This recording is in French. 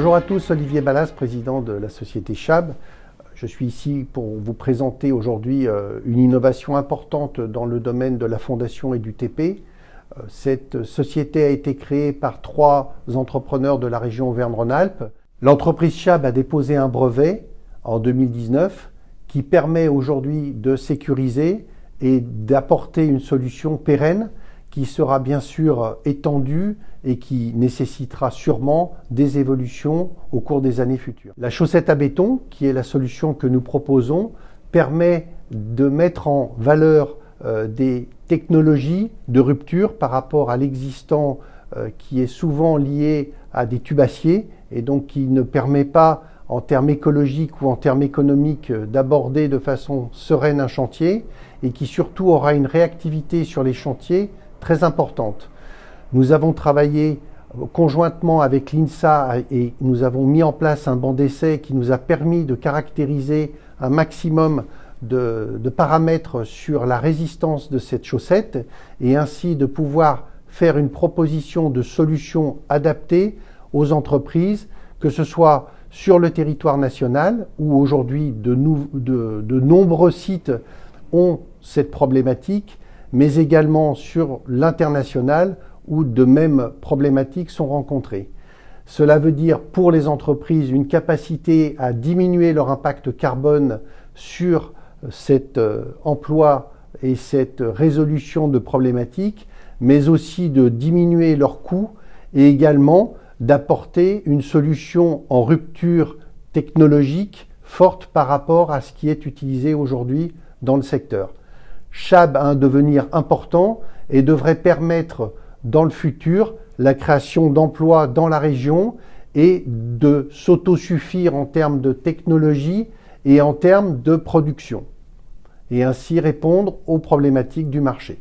Bonjour à tous, Olivier Ballas, président de la société Chab. Je suis ici pour vous présenter aujourd'hui une innovation importante dans le domaine de la fondation et du TP. Cette société a été créée par 3 entrepreneurs de la région Auvergne-Rhône-Alpes. L'entreprise Chab a déposé un brevet en 2019 qui permet aujourd'hui de sécuriser et d'apporter une solution pérenne qui sera bien sûr étendue et qui nécessitera sûrement des évolutions au cours des années futures. La chaussette à béton, qui est la solution que nous proposons, permet de mettre en valeur des technologies de rupture par rapport à l'existant qui est souvent lié à des tubes acier et donc qui ne permet pas en termes écologiques ou en termes économiques d'aborder de façon sereine un chantier et qui surtout aura une réactivité sur les chantiers très importante. Nous avons travaillé conjointement avec l'INSA et nous avons mis en place un banc d'essai qui nous a permis de caractériser un maximum de paramètres sur la résistance de cette chaussette et ainsi de pouvoir faire une proposition de solutions adaptées aux entreprises, que ce soit sur le territoire national où aujourd'hui de nombreux sites ont cette problématique, mais également sur l'international où de mêmes problématiques sont rencontrées. Cela veut dire pour les entreprises une capacité à diminuer leur impact carbone sur cet emploi et cette résolution de problématiques, mais aussi de diminuer leurs coûts et également d'apporter une solution en rupture technologique forte par rapport à ce qui est utilisé aujourd'hui dans le secteur. Chab a un devenir important et devrait permettre dans le futur la création d'emplois dans la région et de s'autosuffire en termes de technologie et en termes de production et ainsi répondre aux problématiques du marché.